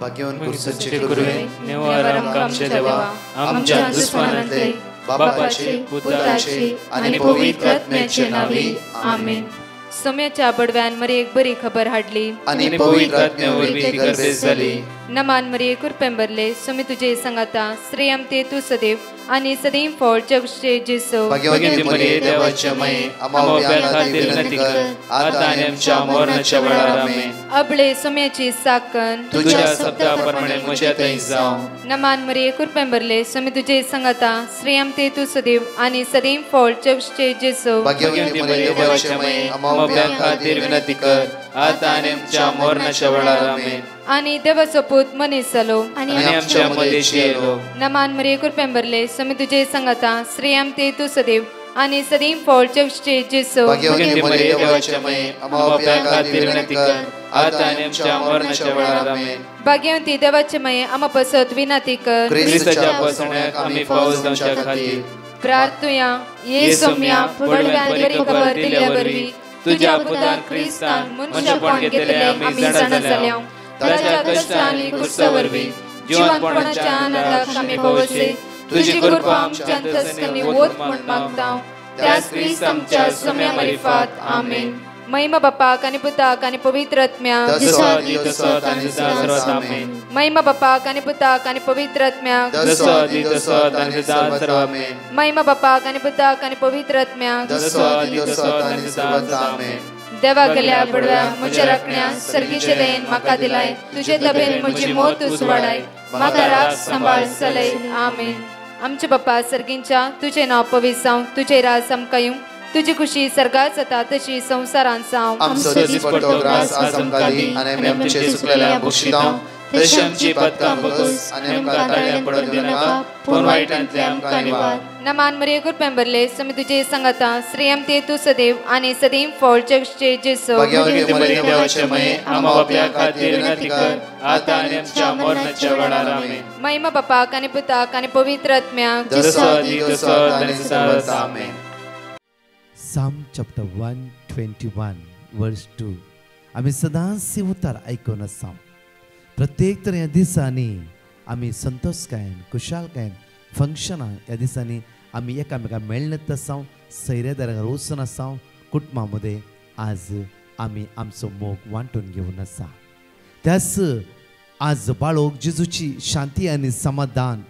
भाग्यवान कुर्सचे करुवे निवार आमच्या देवा आमच्या दुश्मनांतले बापाचे पुत्राचे आणि पवित्र आत्म्याचे नावे आमेन. सोम्याच्या बडव्यान मरी एक बरी खबर हाडली आणि पवित्र आत्म्यावर ती गर्भेस झाली. नमान मरी कुरपेंबरले सोमी तुझे संगाता श्रेयम ते तू सदैव आणि सदैव फळ जगचे जेसो. भाग्यवती मरिये देवाच्या माये आम्हा खातीर विनंती कर आता आणि आमच्या मरणाच्या वेळार आमेन. अबळे सोम्याची साकन तुझ्या शब्दाप्रमाणे म्हज्या थंय जावं. नमान मरी कुरपेंबरले सोमी तुझे संगाता श्रेयम ते तू सदैव आणि सदैव फळ जगचे जेसो. भाग्यवती मरिये देवाच्या माये आम्हा खातीर विनंती कर आता आणि आमच्या मरणाच्या वेळार आमेन. आणि देवाचो पूत मनीस जालो आणि आमच्या मदेशी येलो. नमान मरी कुरपेंबरले सोमी तुझे संगाता श्रेयम ते तू सदैव आणि सदैव फळ जगचे जेसो. भाग्यवती मरिये देवाच्या माये आम्हा खातीर विनंती कर आता आणि आमच्या मरणाच्या वेळार आमेन. भाग्यवती देवाचे माये आम्हा पसत विनंती कर ख्रिस्ताच्या पासण्याक आम्ही पावस जावच्या खातीर प्रार्थुया. ये सोम्या बडव्यान बरी खबर दिल्या वरवी तुझ्या पुतान ख्रिस्तान मनुष्यपण घेतले आम्ही जाणा जाल्या. ताच्या कष्टांनी कुर्सावरवी जीवनपणाच्या आनंदाक आम्ही पावसे. तुझी कृपा आमच्या अंतस्करणी वोत म्हण मागता त्याच ख्रिस्त आमच्या सोम्या मरिफात आमेन. महिमा बापाक आणि पुताक आणि पवित्र आत्म्याक महिमा बापाक आणि पुताक आणि पवित्र आत्म्याक महिमा बापाक आणि पुताक आणि पवित्र आत्म्याक देवा गेल्या बडव्या म्हज्या राखण्या सर्गीचे देन म्हाका दिलाय. तुझे तबेन म्हजी मोत तूं वाडाय म्हाका राख सांबाळ चलय आमेन. आमचे बाप्पा सर्गींच्या तुझे नाव पवित्र जावं. तुझे राज आमकां येवं. तुझी खुशी सर्गात जाता तशी संसारांत जावं. आमचो दिसपट्टो ग्रास आज आमकां दी आनी आमी आमचे सुकलेल्या बक्षितां तशी आमची पातकां बगस आनी आमकां ताळ्यां पडूंक दिनाका पूण वायटांतले आमकां निवार. नमान मरिये कुरपेंबरले सोमी तुझे संगाता श्रेयम ते तू सदैव आणि सदैव फळ जगचे जेसो. भाग्यवती मरिये देवाचे माये आम्हा बापया खातीर विनंती कर आता आनी आमच्या मरणाच्या वेळार आमेन. महिमा बापाक आणि पुताक आणि पवित्र आत्म्याक आमेन. Psalm chapter 121 verse 2 आम्ही सदांच उतार ऐकून आसा. प्रत्येक तर ह्या दिसांनी आम्ही संतोषकायेन कुशालकायेन फंक्शनां ह्या दिसांनी आम्ही एकामेकां मेळत आसा. सैरेदारांक वचून आसा. कुटुंबा मध्ये आज आम्ही आमचो मोग वांटून घेवन आसा. त्याच आज बाळोक जेजूची शांती आनी समाधान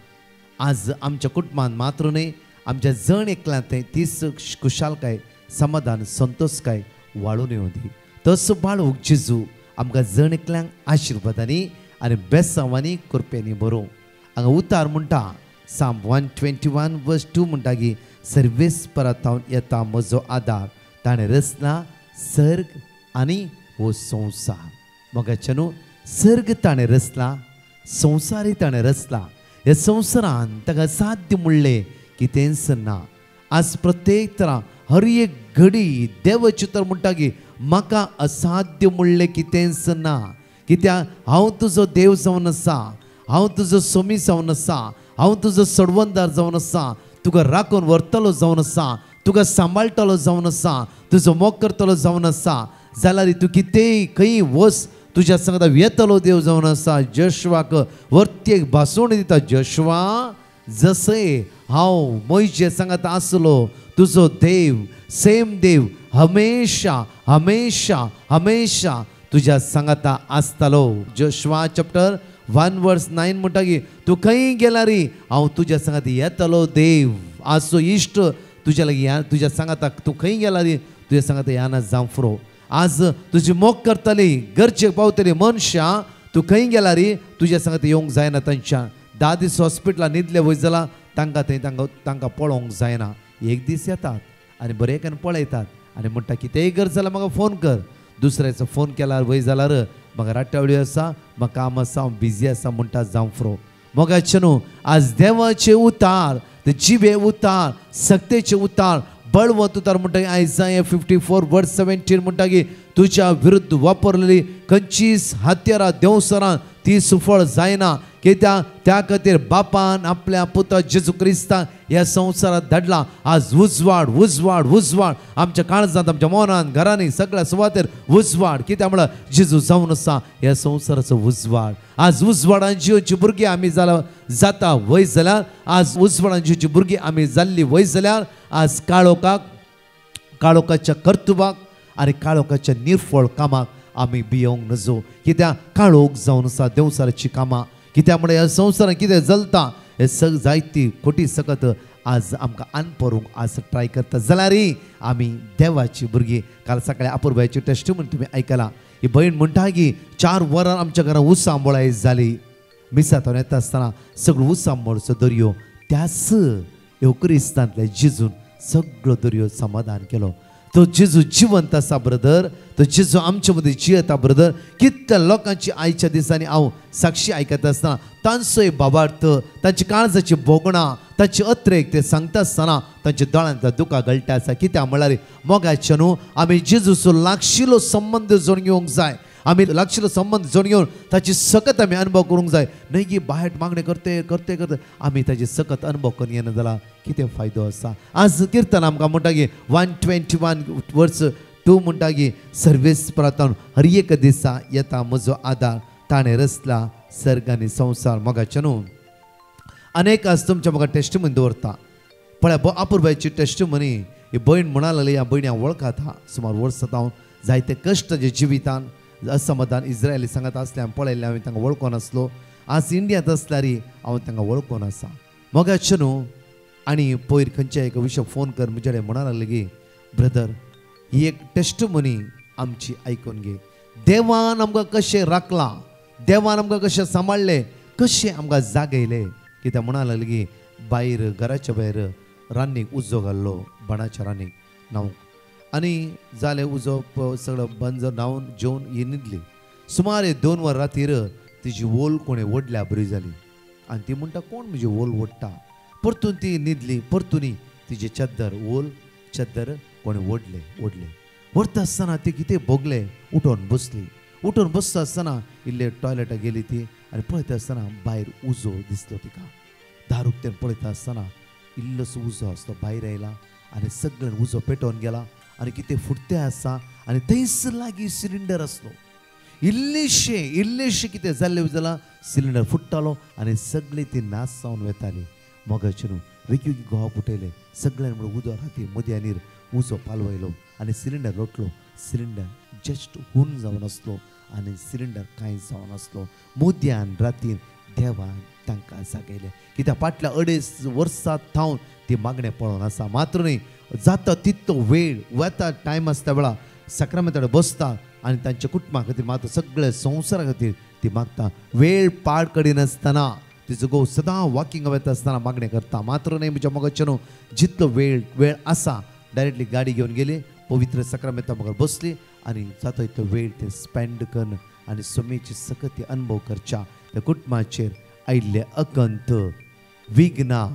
आज आमच्या कुटुंबान मात्र न्ही आमच्या जण एकल्यात तीच कुशालकाय समाधान संतोषकाय वाळून येवं दी. तसो बाळोक जेजू आमकां जण एकल्यांक आशिर्वादांनी आनी बेसांवांनी कृपेनी भरूं. हांगा उतार म्हणटा Psalm 121 verse 2 म्हणटा की सर्वेस्परांत येता म्हजो आदार. ताणें रचला सर्ग आनी हो संवसार. मोगाच्या न्हू सर्ग ताणें रचला संवसारय ताणें रचला. ह्या संवसारान ताका साध्य म्हणलें कितेंच ना. आज प्रत्येक तरां हर एक घडी देव चित्र म्हणटा की म्हाका असाध्य म्हणलें कितेंच ना. कित्याक हांव तुजो देव जावन आसा. हांव तुजो सोमी जावन आसा. हांव तुजो सडवंदार जावन आसा. तुका राखून व्हरतलो जावन आसा. तुका सांबाळटलो जावन आसा. तुजो मोग करतलो जावन आसा. जाल्यार तूं कितेंय खंय वच तुज्या सांगता येतलो देव जावन आसा. जोशुवाक वर्त्येक भासून दिता. जोशुवा जसे हांव मोइशे सांगता आसलो तुजो देव सेम देव हमेशा हमेशा हमेशा तुज्या सांगता आसतलो. जोशुवा चॅप्टर 1 verse 9 म्हणटा की तूं खंय गेला रे हांव तुज्या सांगता येतलो देव. आजचो इश्ट तुज्या लागीं तुज्या सांगता तूं खंय गेला रे तुज्या सांगता याना जावं फुरो. आज तुजी मोग करतली गरजेक पावतली मनशां तूं खंय गेला रे तुज्या सांगता येवंक जायना. तांच्या 10 दीस हॉस्पिटलान न्हिदले वय जाल्यार तांकां थंय तांकां पळोवंक जायना. एक दीस येतात आनी बरें पळयतात आनी म्हणटा कितेंय गरज जाल्यार म्हाका फोन कर. दुसऱ्याचो फोन केल्यार वय जाल्यार म्हाका राटावळी आसा म्हाका काम आसा हांव बिजी आसा म्हणटा जावं फुरो. मोगाचें न्हू आज देवाचे उतार जिबे उतार सक्तेचे उतार बळवंत उतार म्हणटा आयजाया 54 verse 17 म्हणटा की तुज्या विरुद्ध वापरलेली खंयचीच हत्यारां देवसरां ती सुफळ जायना. की त्या खातीर बापान आपल्या पुता जेजू क्रिस्तान ह्या संवसारात धाडला. आज उजवाड उजवाड उजवाड आमच्या काळजांत, आमच्या मनान, घरांनी, सगळ्या सुवातेर उजवाड. कित्याक म्हळ्यार जेजू जावन आसा ह्या संवसाराचो उजवाड. आज उजवाडान जिवची भुरगीं आमी जाता वय जाल्यार, आज उजवाडान जिवची भुरगीं आमी जाल्ली वय जाल्यार, आज काळोखाच्या कर्तुबाक आनी काळोखाच्या निर्फळ कामाक आमी भियोंक नजो. कित्याक काळोख जावन आसा देवसाराची कामां. कित्याक म्हळ्यार ह्या संवसारान कितें चलता हे जायती खोटी सकत आज आमकां आनपरूंक आज ट्राय करता जाल्यार आमी देवाची भुरगीं. काल सकाळी अपूर्बाची टेस्टिमोनी तुमी आयकला. ही भयण म्हणटा की 4 वरां आमच्या घरांत उसांबोळाय जाली. मिसांतून येता आसतना सगळो उसांबोळचो दर्यो त्याच क्रिस्तांतल्या जेजून सगळो दर्यो समाधान केलो. तो जेजू जिवंत आसा ब्रदर. तो जेजू आमचे मदीं जियेता ब्रदर. कितल्या लोकांची आयच्या दिसांनी हांव साक्षी आयकता आसतना तांचोय बाबार्थ, तांची काळजाची बोगणां, तांची अत्रेक ते सांगता आसतना तांच्या दोळ्यांतल्या दुकां गळटा आसा. कित्याक म्हळ्यार मोगाचे न्हू, आमी जेजूचो लागशिल्लो संबंद जोड घेवंक जाय. आमी लागशिल्लो संबंद जोड घेवन ताची सकत आमी अनुभव करूंक जाय. न्हय की बायट मागणें करते करते करते आमी ताची सकत अनुभव करून येना जाल्यार कितें फायदो आसा. आज किर्तन आमकां म्हणटा की 121:2 म्हणटा की सर्वेस प्रार्थना हर एक दिसा येता म्हजो आदार, ताणें रचला सर्ग आनी संवसार. मोगाचे न्हू. अनेक आज तुमच्या म्हाका टेस्टिमोनी दवरता. पळय अपूर्बाची टेस्टिमोनी ही भयण म्हणा लागली. ह्या भयणी हांव वळखात सुमार वर्सां हांव जायते कश्ट जे जिवितान असमाधान इस्रायली सांगत आसले हांवें पळयलें. हांवें तांकां वळखोन आसलो. आज इंडियांत आसल्यार हांव तांकां वळखोन आसा. मोगाचे न्हू. आनी पयर खंयच्या एका विशयाक फोन कर म्हजे कडेन म्हणा लागले की ब्रदर ही एक टेस्टिमोनी आमची आयकून घे. देवान आमकां कशें राखलां, देवान आमकां कशें सांबाळलें, कशें आमकां जागयलें. कित्याक म्हणा लागले की भायर घराच्या भायर रान्नीक उजो घाल्लो, बाणाच्या रान्नीक न्हांवंक. आनी जालें उजो सगळो बंद न्हांवन जेवन ही न्हिदली. सुमार 2 वरां रातीर तिची वोल कोणें ओडल्या बरी जाली. आनी ती म्हणटा कोण म्हजी वोल ओडटा. परतून ती न्हिदली. परतून तिची चद्दर कोणें ओडले. व्हरता आसतना ती कितें भोगलें उठोन बसली. उठोन बसता आसतना इल्ले टॉयलेटाक गेली ती आनी पळयता आसतना भायर उजो दिसलो तिका. दार उक्तेन पळयता आसतना इल्लोसो उजो आसलो भायर आयला आनी सगळ्यान उजो पेटोवन गेला. आनी कितें फुटतें आसा आनी थंयच लागीं सिलिंडर आसलो. इल्लेशें कितें जाल्लें जाल्यार सिलिंडर फुट्टालो आनी सगळीं ती नास जावन वेताली. मोगाचे न्हू. वेगवेगळी घोव फुटयले. सगळ्यान म्हणून उदो राती मदयानीर उजो पालवयलो आनी सिलिंडर लोटलो. सिलिंडर जस्ट हून जावन आसलो आनी सिलिंडर कांय जावन आसलो. मध्यान रातीन देवान तांकां जागयलें. कित्याक फाटल्या 2.5 वर्सां थावन ती मागणें पळोवन आसा. मात्र न्ही जाता तितलो वेळ वता टायम आसता वेळा सक्रामेंताडे बसता आनी तांच्या कुटुंबा खातीर मात सगळ्या संवसारा खातीर ती मागता. वेळ पाड कडिनासतना तिचो घोव सदां वॉकिंग वता आसतना मागणें करता. मात्र न्ही म्हज्या मोगाचे न्हू. जितलो वेळ आसा डायरेक्टली गाडी घेवन गेली, पवित्र सक्रामेंता मुखार बसली आनी जाता तितलो वेळ ते स्पेंड करून आनी समेची सकत अनुभव करच्या त्या कुटुंबाचेर आयिल्ले अकंत विघ्नां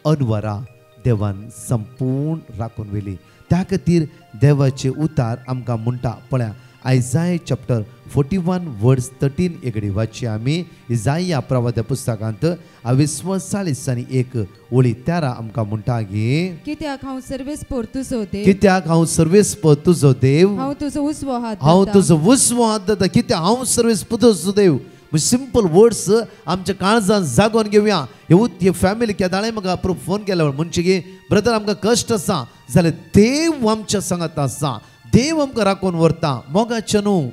अनवरां देवान संपूर्ण राखून व्हेली. त्या खातीर देवाचे उतार आमकां म्हणटा. पळया आयजाय चॅप्टर 41:13 एकडे वाचची आमी. इजाया प्रवाद्या पुस्तकांत 22:40 ओळी 13 आमकां म्हणटा गे कित्याक हांव सर्वेस्पर तुजो देव, कित्याक हांव सर्वेस्पर तुजो देव, हांव तुजो उजवो हात धरता. कित्याक हांव सर्वेस्पर तुजो देव. सिंपल वर्ड्स आमच्या काळजान जागोन घेवया. हे फॅमिली केदाळे म्हाका फोन केला म्हणचे की ब्रदर आमकां कश्ट आसा जाल्यार देव आमच्या सांगात आसा. देव आमकां राखून व्हरता. मोगाचे न्हू.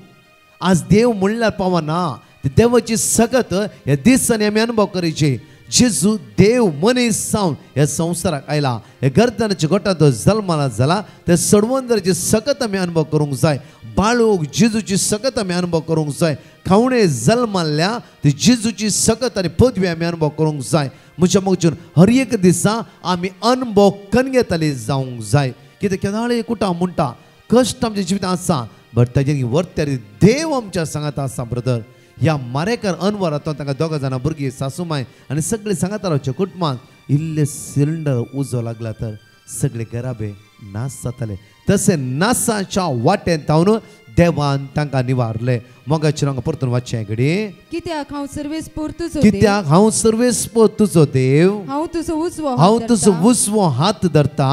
आज देव म्हणल्यार पावना. देवाची सकत ह्या दिसांनी आमी अनुभव करचे. जेजू देव मनीस जावन ह्या संवसाराक आयला. हे गर्दनाच्या गोठांत जल्माला जाला ते सडवंदराची सकत आमी अनुभव करूंक जाय. बाळूक जेजूची सकत आमी अनुभव करूंक जाय. खावणे जल्माल्या ती जेजूची सकत आनी पदवी आमी अनुभव करूंक जाय. म्हज्या मोगचून हर एक दिसा आमी अनुभव करून घेताली जावंक जाय. कित्याक केदाळे कुटां म्हणटा कश्ट आमच्या जिवितांत आसा बट ताजेर वर्त्यार देव आमच्या सांगात आसा. ब्रदर ह्या मारेकार अनवरांतून तांकां 2 जाणां भुरगीं सासूमाय आनी सगळीं सांगातारांच्या कुटुंबांत इल्ले सिलिंडर उजो लागला तर सगळे घराबे नास जाताले. तसे नासाच्या वाटेन तावन देवान तांकां निवारले. मोगाचेर हांगा परतून वाचचें घडी. कित्याक हांव सर्वेस परतुचो कित्याक हांव सर्वेस तुजो देव, हांव तुजो उजवो हात धरता.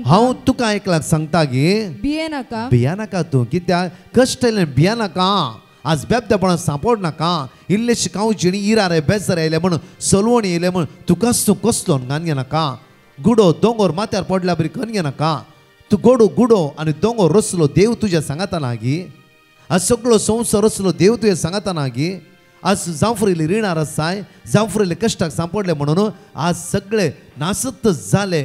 हांव तुका एकल्याक सांगता की भिया नाका तूं. कित्याक कश्ट येयले भिया नाका. आज बेबदेपणां सांपड नाका. इल्लेशी कांव जिणी इरारे बेजार येयले म्हण सलवण येयले म्हण तुकाच तूं कसलो घान घेनाका. गुडो दोंगोर माथ्यार पडल्या बरी कन घेनाका. तू गुडो आनी दोंगोर रचलो देव तुज्या सांगाता नागी. आज सगळो संवसार रचलो देव तुज्या सांगाता नागी. आज जावं फुरिल्ले रिणार आसाय, जावं फुरिल्ले कश्टाक सांपडले म्हणून आज सगळे नासत जाले,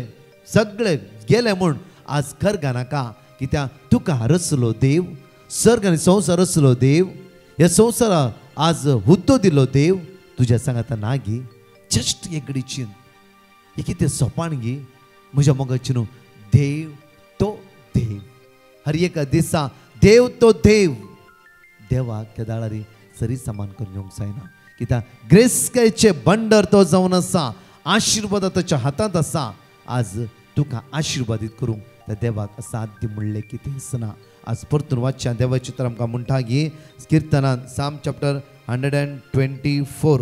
सगळे गेले म्हूण आज घर घानाका. कित्याक तुका रचलो देव, सर्ग आनी संवसार रचलो देव, ह्या संवसाराक आज हुद्दो दिलो देव तुज्या सांगाता नागी. जस्ट एक घडी चिंत, हे कितें सोपान गी म्हज्या मोगाची न्हू. देव तो देव. हर एका दिसा देव तो देव. देवाक केदाळारी सरी समान करून येवंक जायना. कित्याक ग्रेस्केचे बंडर तो जावन आसा, आशिर्वाद ताच्या हातांत आसा. आज तुका आशिर्वादीत करूंक त्या देवाक साध्य म्हणलें कितें आसना. आज परतून वाचचें देवाचें उतर आमकां म्हणटा की किर्तनांत साम चॅप्टर 124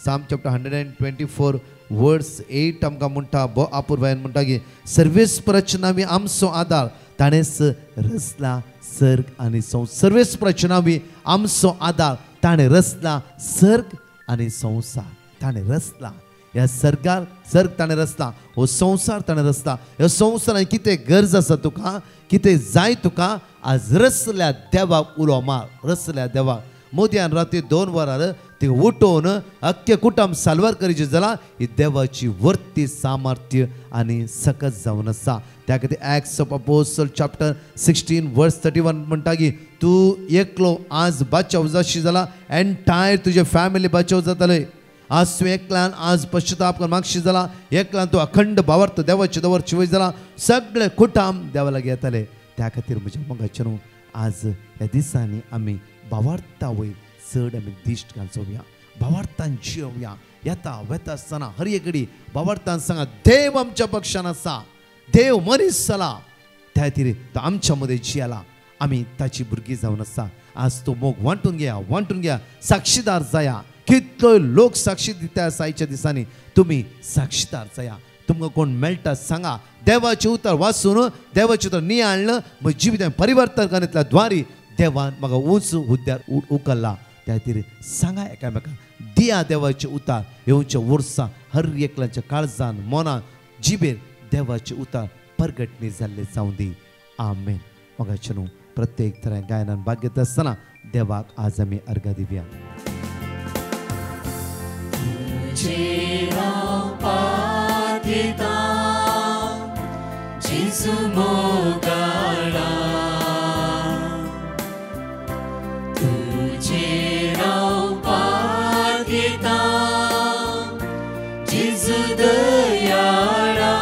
साम चॅप्टर 124 वर्स 8 आमकां म्हणटा. बो आपुरबायन म्हणटा की सर्वेस प्रचनावी आमचो आदार ताणेंच रचला सर्ग आनी सर्वेस प्रचनावी आमचो आदार ताणें रचला सर्ग आनी संवसार. ताणें रचला ह्या सर्ग ताणें रचला. हो संवसार ताणें रचला. ह्या संवसारान कितें गरज आसा तुका, कितें जाय तुका, आज रचल्या देवाक उलो मार. रचल्या देवाक. मोदयान राती 2 वरार ते उठोवन अख्खे कुटुंब साल्वार करीचे जाल्यार ही देवाची वर्ती सामर्थ्य आनी सकत जावन आसा. त्या खातीर एक्ट्स ऑफ अपोस्टल चॅप्टर 16 वर्स 31 म्हणटा की तूं एकलो आज बाचाव जाशी जाल्यार एंटायर तुजे फॅमिली बाचाव जातले. आज तूं एकल्यान आज पश्चाताप करून मागशी जाल्यार एकल्यान तूं अखंड भावार्थ देवाचे दवरची वय जाल्यार सगळे कुटुंब देवा लागीं येतले. त्या खातीर म्हज्या मोगाचें न्हू आज ह्या दिसांनी आमी भावार्था वयर चड आमी दिश्ट घालचोवया. भावार्थान जियोवया. येता वेता आसतना हर एक घडी भावार्थान सांगा देव आमच्या पक्षान आसा, देव मनीस जाला, त्या खातीर तो आमच्या मदें जियेला. आमी ताची भुरगीं जावन आसा. आज तो मोग वांटून घ्या, साक्षीदार जाया. कितलोय लोक साक्षी दिता आयच्या दिसांनी तुमी साक्षीदार जाया. तुमकां कोण मेळटा सांगा. देवाचें उतर वाचून देवाचें उतर नियाळ्ळें म्हज्या जिवितांत परिवर्तन करतल्या द्वारी देवान म्हाका उंच हुद्द्यार उखल्ला. त्या खातीर सांगा एकामेकांक, दिया देवाचें उतार. येवच्या वर्सां हर एकल्याच्या काळजान मनान जिबेर देवाचें उतार परगटणी जाल्ले जावं दी. आमेन. मोगाचें न्हू प्रत्येक तरेन गायनान भाग घेता आसतना देवाक आज आमी अर्घ दिवया. जेसू मोगाळा तुझे रावपाक येता. जेसू दयाळा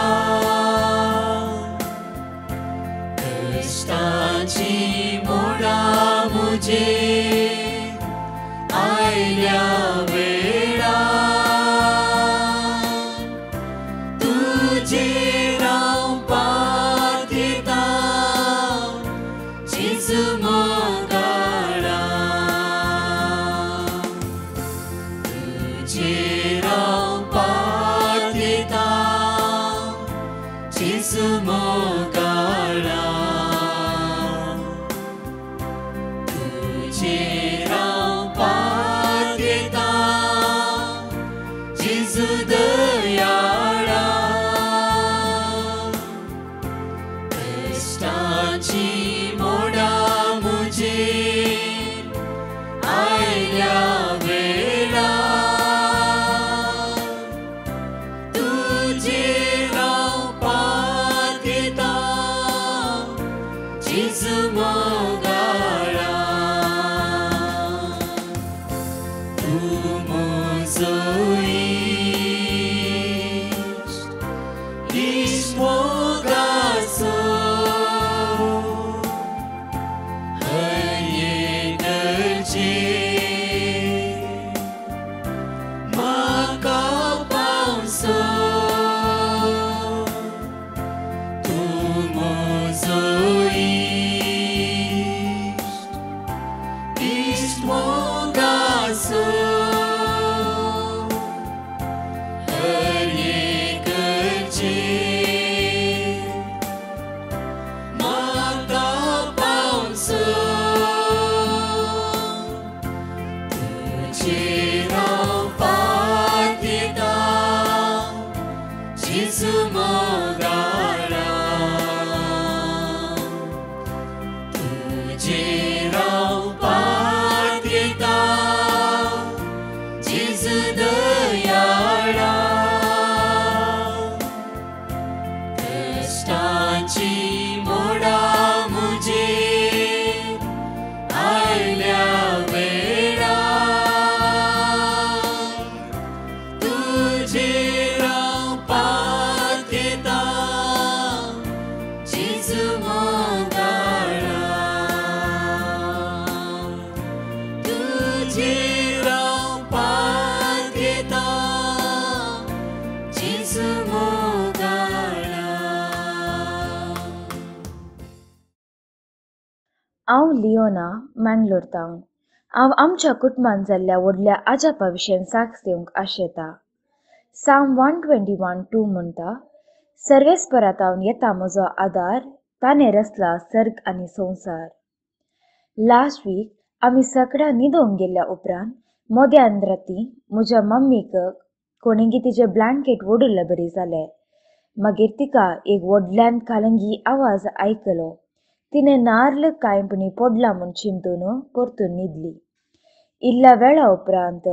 कश्टाची मोडा मुझे आयल्या वेळा. कष्टाची मोडा मुझे आयल्या वेळा तुझे राव पात घेता जेजू मोगाळा तुझे राव पात घेता जेजू हांव लिओना मँगलोर तावन हांव आमच्या कुटुंबान जाल्ल्या व्हडल्या आजापा विशयन साक्ष दिवंक आशेता. साम 121:2 म्हणटा, सर्वेस्परातावन येता म्हजो आदार, ताणें रचला सर्ग आनी संवसार. लास्ट वीक आमी सकाळीं न्हिदोवंक गेल्ल्या उपरांत मोद्यान राती म्हज्या मम्मीक कोणेंगी तिचें ब्लँकेट ओडूल्लें बरी जालें. मागीर तिका एक व्हडल्यान कालंगी आवाज आयकलो. तिणें नार्ल कांयपणी पडला म्हूण चिंतून परतून न्हिदली. इल्ल्या वेळा उपरांत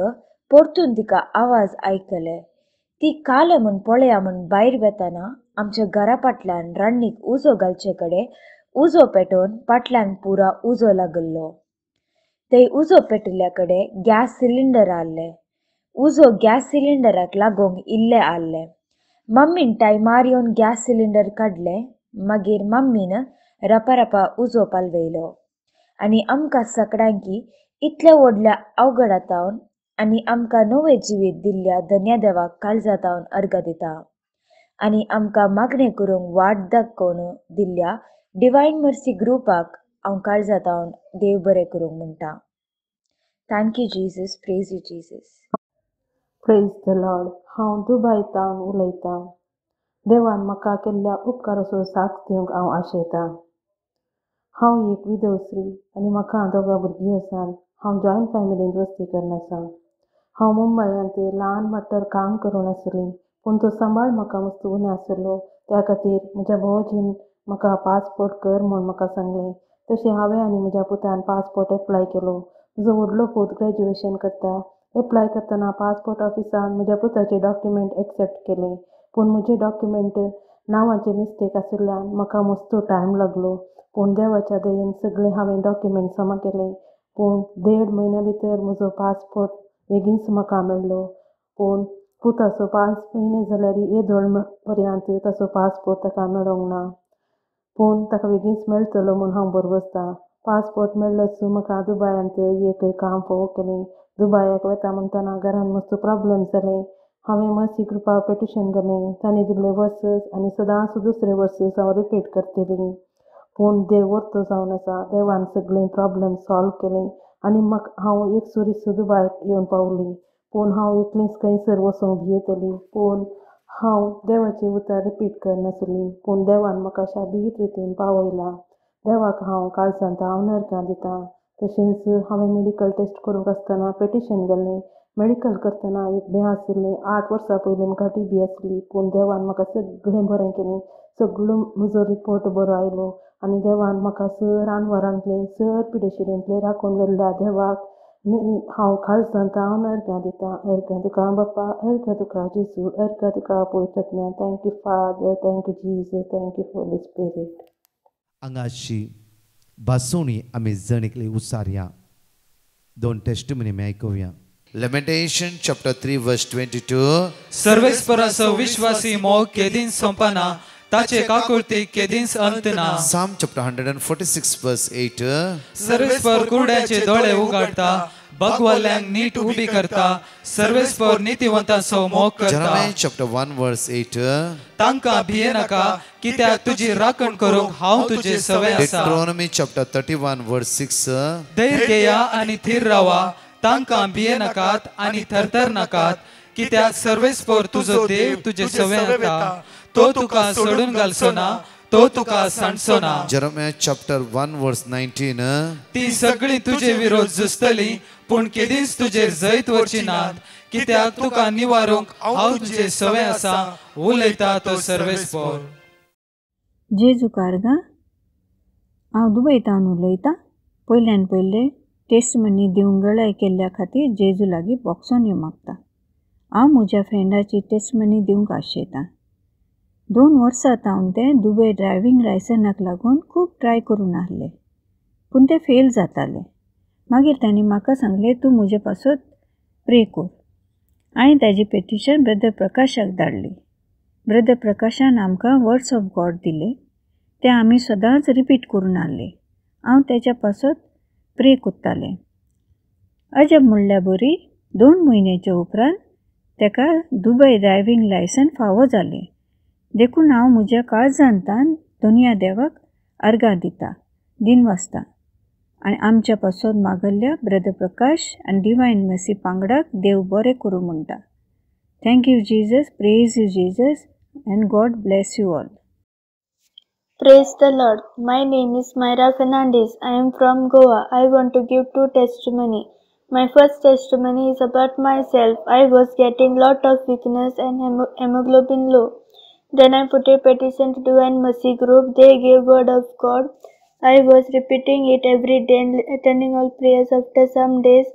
परतून तिका आवाज आयकले. ती काल म्हूण पळया म्हूण भायर वेताना आमच्या घरा फाटल्यान रान्नीक उजो घालचे कडेन उजो पेटोवन फाटल्यान पुरा उजो लागल्लो. ते उजो पेटिल्ल्या कडेन गॅस सिलिंडर आहले. उजो गॅस सिलिंडराक लागूंक इल्लें आहलें. मम्मीन टायमार येवन गॅस सिलिंडर काडलें. मागीर मम्मीन रपारपा उजो पालवयलो. आनी आमकां सगळ्यांकी इतल्या व्हडल्या अवघडातावन आनी आमकां नवें जिवीत दिल्ल्या धन्यदेवाक काळजातावन अर्घ दिता. आनी आमकां मागणें करूंक वाट दाखोवन दिल्ल्या डिवायन मर्सी ग्रुपाक हांव काळजातावन देव बरें करूंक म्हणटा. Thank you Jesus. Praise you Jesus. Praise the Lord. हांव दुबयतावन उलयतां. देवान म्हाका केल्ल्या उपकाराचो साक्ष दिवंक हांव आशेतां. हांव एक विधवस्त्री आनी म्हाका दोगां भुरगीं आसात. हांव जॉयंट फॅमिलींत वस्ती करना आसां. हांव मुंबयांत ल्हान मट्टर काम करून आसली, पूण तो सांबाळ म्हाका मस्त उणें आसलो. त्या खातीर म्हज्या भोवजीन म्हाका पासपोर्ट कर म्हूण म्हाका सांगलें. तशें हांवें आनी म्हज्या पुतान पासपोर्ट एप्लाय केलो. म्हजो व्हडलो पूत ग्रॅज्युएशन करता. एप्लाय करतना पासपोर्ट ऑफिसान म्हज्या पुताचे डॉक्युमेंट एक्सेप्ट केले, पूण म्हजे डॉक्युमेंट नांवाचे मिस्टेक आशिल्ल्यान म्हाका मस्तो टायम लागलो. पूण देवाच्या दयेन सगळे हांवें डॉक्युमेंट जमा केले. पूण 1.5 म्हयन्या भितर म्हजो पासपोर्ट बेगीनच म्हाका मेळ्ळो. पूण पुताचो 5 म्हयने जाल्यार येदोळ पर्यंत ताचो पासपोर्ट ताका मेळोंक ना. पूण ताका बेगीनच मेळटलो म्हूण हांव बरवसतां. पासपोर्ट मेळ्ळोच म्हाका दुबयांत एक काम फावो केलें. दुबयाक वता म्हणटना घरान मस्त प्रॉब्लेम जाले. हांवें मर्सी ग्रुपाक पेटिशन घालें. तांणी दिल्ले वर्सस आनी सदांच दुसरे वर्सस हांव रिपीट करतली. पूण देव वर्तो जावन आसा. देवान सगळें प्रॉब्लेम सॉल्व केलें आनी हांव एक सुरीस दुबयाक येवन पावली. पूण हांव एकलींच खंयसर वचूंक भियेतली. पूण हांव देवाची उतर रिपीट करनासली. पूण देवान म्हाका शाबीत रितीन पावयला. देवाक हांव काळजांत नर्गां दितां. तशेंच हांवें मेडिकल टेस्ट करूंक आसतना पेटिशन घालें. मेडिकल करतना एक भें आशिल्लें. 8 वर्सां पयलीं म्हाका TB आसली. पूण देवान म्हाका सगळें बरें केलें. सगळो म्हजो रिपोर्ट बरो आयलो आनी देवान म्हाका सर आनवरांतले सर पिडेशिडेंतले राखून व्हेल्ल्या देवाक हांव काळजांत नर्गां दितां. अर्घ तुका बाप्पा, अर्घ तुका जेजू, अर्घ तुका पवित्र आत्म्या. Thank you father, thank you Jesus, thank you holy spirit. हांगाची बासोणी आमी जणिकली उसारया. 2 टेस्टिमनी आमी आयकुया. Lamentation chapter 3 verse 22. सर्वेस्पराचो विश्वासी मोग केदीन संपना, ताचे काकुळतीक केदींच अंत ना. Psalm chapter 146 verse 8. सर्वेस्पर कुरड्याचे दोळे उगडता, भगवल्यांक नीट उबी करता, सर्वेस्पर नीतिवंतांचो मोग करता. Jeremiah chapter 1 verse 8. तांकां भिये नाका, कित्याक तुजी राखण करूंक हांव तुजे सवय आसा. Deuteronomy chapter 31 verse 6. धैर्य घेया आनी थीर रावा, तांकां भिये नाकात आनी थरथर नाकात, कित्याक सर्वेस्पर तुजो देव तुजे सवय येता. तो तुका सोडून घालचो ना, तो तुका सांडचो ना. Jeremiah chapter 1 verse 19. ती सगळी तुजे विरोध झुजतली, पूण केदींच तुजेर जैत वरची नात, कित्याक तुका निवारूंक हांव तुजे सवय आसा, उलयता तो सर्वेस्पर. जेजू कारगा हांव दुबयतावन उलयतां. पयल्यान पयले टेस्टमनी दिवंक गळाय केल्ल्या खातीर जेजू लागीं बोगसोन येवंक मागता. हांव म्हज्या फ्रेंडाची टेस्टमनी दिवंक आशेतां. 2 वर्सां जावन तें दुबय ड्रायव्हिंग लायसनाक लागून खूब ट्राय करून आहलें, पूण तें फेल जातालें. मागीर तांणी म्हाका सांगलें, तूं म्हजे पासत प्रे कर. हांवें ताजी पेटिशन ब्रदर प्रकाशाक धाडली. ब्रदर प्रकाशान आमकां वर्ड्स ऑफ गॉड दिले, ते आमी सदांच रिपीट करून आहले. हांव ताच्या पासत प्रे करतालें. अजब म्हणल्यार बरी 2 म्हयन्याच्या उपरांत ताका दुबय ड्रायव्हिंग लायसन फावो जालें. देखून हांव म्हज्या काळजांतान दोनया देवाक अर्गां दिता, दिनवासता आनी आमच्या पासत मागल्ल्या ब्रदर प्रकाश आनी डिवायन मर्सी पांगडाक देव बरें करूं म्हणटा. Thank you Jesus, praise you Jesus, and God bless you all. Praise the Lord. My name is Myra Fernandez. I am from Goa. I want to give 2 testimony. My first testimony is about myself. I was getting lot of weakness and hemoglobin low. Then I put a petition to Divine Mercy Group. They gave word of God. I was repeating it every day and attending all prayers. After some days,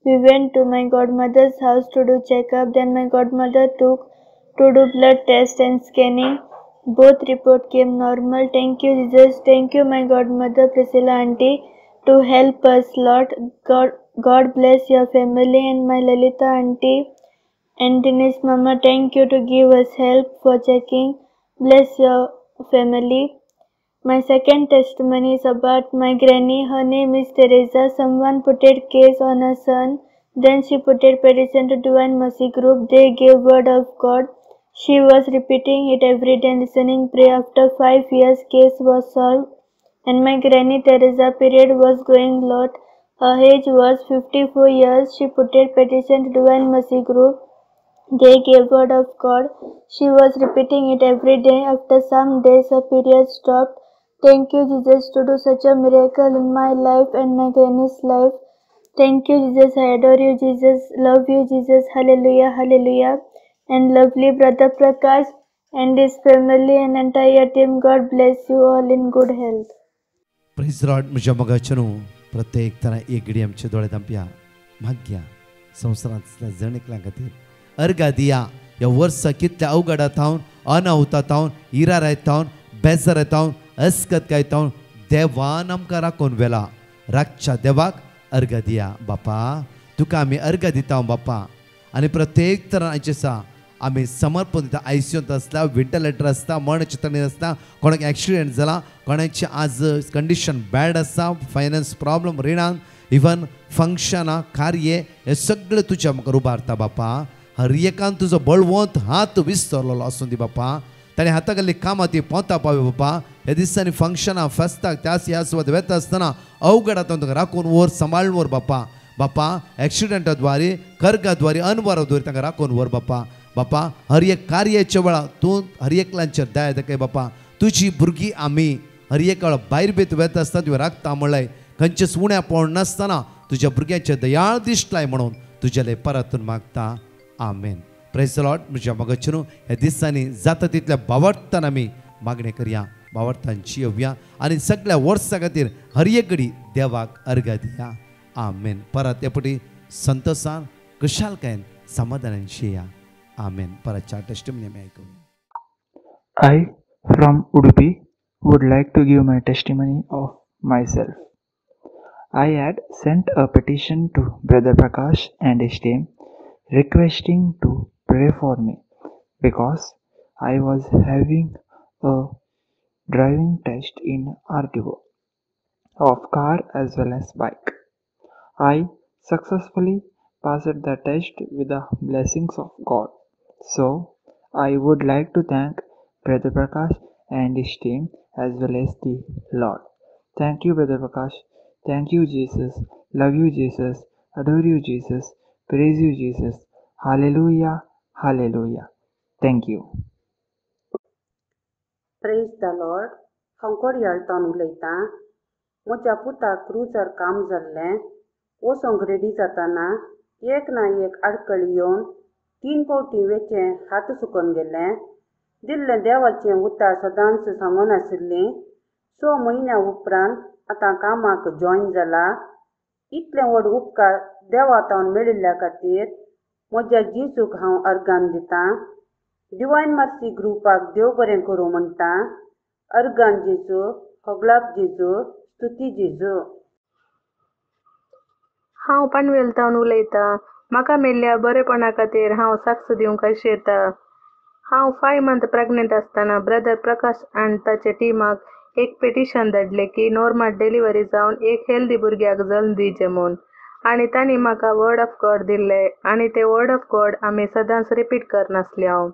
we went to my godmother's house to do checkup. Then my godmother took to do blood test and scanning. Both report came normal. Thank you Jesus. Thank you my godmother Priscilla auntie to help us lot. God bless your family and my Lalita auntie and Dinesh mama. Thank you to give us help for checking. Bless your family. My second testimony is about my granny. Her name is Teresa. Someone put a case on her son. Then she put a petition to Divine Mercy Group. They gave word of God. She was repeating it every day and listening prayer. After 5 years, case was solved and my granny Teresa period was going lot. Her age was 54 years. She put a petition to Divine Mercy Group. They gave word of God. She was repeating it every day. After some days, her period stopped. Thank you Jesus to do such a miracle in my life and my granny's life. Thank you Jesus. I adore you Jesus. Love you Jesus. Hallelujah. Hallelujah. And lovely brother Prakash and his family and entire team. God bless you all in good health. Praise the Lord. म्हज्या मोगाचें प्रत्येक तरा एक घडी आमचे दोळे धांपया. मागया संवसारांतल्या जण एकल्या खातीर अर्घा दिया. ह्या वर्सा कितल्या अवघडात हांव अनाहुतात हांव इरारायत हांव बेजारायत हांव अस्कतकायत हांव देवान आमकां राखून व्हेला. रातच्या देवाक अर्घा दिया. बापा तुका आमी अर्घा दिता बापा. आनी प्रत्येक तरांचे आसा आमी समर्पण दिता. आयसीयूंत आसता, वेंटिलेटर आसता, मरण चिंतणी आसता, कोणाक एक्सिडेंट जाला, कोणाची आज कंडिशन बॅड आसा, फायनान्स प्रॉब्लम, रिणान, इवन फंक्शनां, कार्य, हे सगळें तुज्या म्हाका उबारता बापा. हर एकान तुजो बळवंत हात विस्तरलेलो आसूं दी बापा. ताणें हाता गेल्ली कामां ती पोंता पावय बापा. ह्या दिसांनी फंक्शनां फेस्ताक त्या ह्या सुवात वेता आसतना अवघडांत तुका राखून व्हर, सांबाळून व्हर बापा. बापा एक्सिडेंटाद्वारे, कर्गाद्वारे, अनवराद्वारे तांकां राखून व्हर बापा. बापा हर एक कार्याच्या वेळा तूं हर एकल्यांचेर दया दाखय बापा. तुजी भुरगीं आमी हर एक वेळा भायर बेत वेता आसतना तुवें राखता म्हणलें. खंयचेच उण्या पडूं नासतना तुज्या भुरग्यांचेर दयाळ दिश्ट लाय म्हणून तुजेले परतून मागता. आमेन. Praise the lord. म्हज्या मोगाचें ह्या दिसांनी जाता तितल्या भावार्थान आमी मागणी करया, भावार्थान जियोवया आनी सगळ्या वर्सां खातीर हर एक घडी देवाक अर्घा दिया. आमेन. परत एपटी संतोषान, कुशालकायेन, समाधानान जिया. आमेन. परतच्या टेस्टिमनी आमी आयकुया. I from Udupi would like to give my testimony of myself. I had sent a petition to Brother Prakash and his team requesting to pray for me because I was having a driving test in RTO of car as well as bike. I successfully passed the test with the blessings of God. So I would like to thank Brother Prakash and his team as well as the Lord. Thank you Brother Prakash. Thank you Jesus. Love you Jesus. Adore you Jesus. Praise you Jesus. Hallelujah. Hallelujah. Thank you. Praise the Lord. हांव कोडयाळतान उलयतां. म्हज्या पुताक cruiser काम जाल्लें. वचोंक ready जाताना एक ना एक आडकळी येवन 3 फावटी वेचें हात सुकोवन गेलें. दिल्लें देवाचें उतर सदांच सांगून आशिल्लीं. 6 म्हयन्या उपरांत आतां कामाक जॉयन जाला. इतलें व्हड उपकार देवातावन मेळिल्ल्या खातीर म्हज्या जिजूक हांव अर्गान दितां. डिवायन मार्सी ग्रुपाक देव बरें करूं म्हणटा. अर्गान जेजू, होगलाप जेजू, स्तुती जेजू. हांव पनवेलतावन उलयतां. म्हाका मेल्ल्या बरेपणा खातीर हांव साक्ष दिवंक आशेता. हांव 5 मंथ प्रेग्नेंट आसतना ब्रदर प्रकाश आनी ताचे टिमाक एक पेटिशन धाडलें की नॉर्मल डिलिव्हरी जावन एक हेल्दी भुरग्याक जल्म दिवचें म्हूण. आनी तांणी म्हाका वर्ड ऑफ गॉड दिल्लें आनी ते वर्ड ऑफ गॉड आमी सदांच रिपीट करनासले हांव.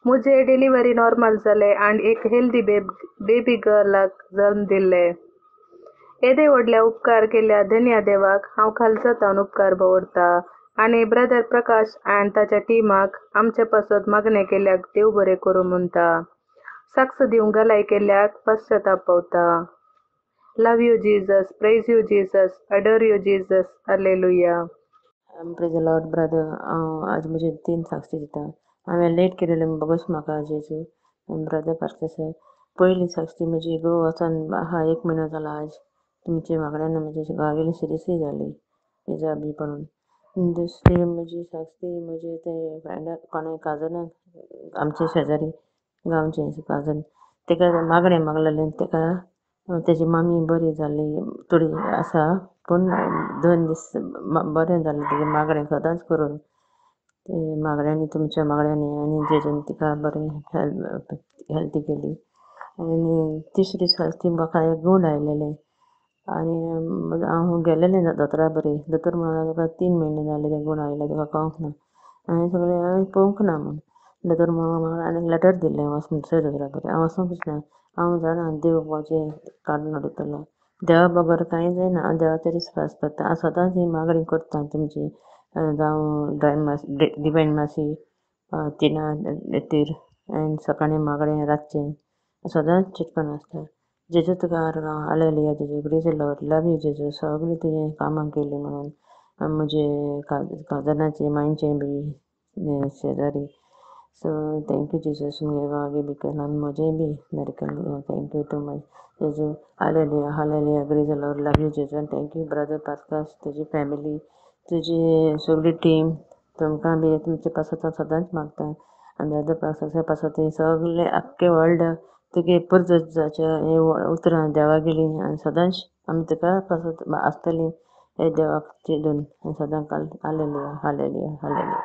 म्हजें डिलिव्हरी नॉर्मल जालें आनी एक हेल्दी बेबी गर्लाक जल्म दिल्लें. येदे व्हडल्या उपकार केल्ल्या धन्य देवाक हांव खालसातावन उपकार दवरतां आनी ब्रदर प्रकाश आनी ताच्या टिमाक आमचे पासत मागणें केल्याक देव बरें करूं म्हणटा. साक्ष दिवंक घालाई केल्याक पश्चाताप पावता. Love you Jesus, praise you Jesus, adore you Jesus, hallelujah. Praise the lord brother. हांव आज म्हजे 3 साक्षी दिता. हांवें लेट केलेलें बगोश म्हाका जेजू ब्रदर पास्टर सर. पयली साक्षी म्हजी घोव वचोन आहा 1 म्हयनो जाला आज. तुमचे वांगड्यान म्हजे घोवागेली सिरियसली जाली तेजा बी पळोवन. दुसरी म्हजी साक्षी म्हजे ते फ्रेंडाक कोणे काजनाक आमचे शेजारी गांवचे काजन तेका मागणें मागलेलें तेका तेजी मामी बरी जाली थोडी आसा पूण 2 दीस बरें जालें तेजें मागणें सदांच करून ते मागण्यांनी तुमच्या मागण्यांनी आनी जेजून तिका बरें हेल्थी केली. आनी तिसरी साक्षी म्हाका एक गूण आयलेलें आनी हांव गेलेलें दोतोरा बरी. दोतोर म्हणून तुका 3 म्हयने जाले ते गूण आयले तुका कळोंक ना आनी सगळें हांवें पळोवंक ना म्हूण. दोतोर म्हणून म्हाका आनी लेटर दिल्लें वच दुसऱ्या दोतोरा बरी. हांव वचोंकच ना. हांव जाणा देव म्हाजें काडून उडयतलो. देवा बगर कांय जायना. हांव देवाचेर विस्वास करता. हांव सदांच ही मागणी करता तुमची जावं डिवायन मार्सी 3 एतीर आनी सकाळीं मागणें रातचें सदांच चिंतून आसता. जेजू तुका आर्गांव. हालेलुया जेजू. Praise the Lord. Love you जेजू. सगळीं तुजें कामां केलीं म्हणून म्हजे काजनाचे मांयचे बी शेजारी. सो थँक्यू जेजूस मुगे घोवागे बी केलां आनी म्हजें बी बरें केलें. थँक्यू टू मच जेजू. Hallelujah hallelujah. Praise the Lord. Love you जेजू. आनी थँक्यू ब्रदर पास्कास तुजी फॅमिली तुजी सगळी टीम तुमकां बी तुमचे पासत हांव सदांच मागता. आनी ब्रदर पास्कासा पासत सगळे आख्खे वर्ल्ड तुगे पुर्तुजाच्या उतरां देवा गेलीं आनी सदांच आमी तुका पासत आसतलीं हे देवाक चिडून सदां हालेलुया हालेलुया हालेलुया.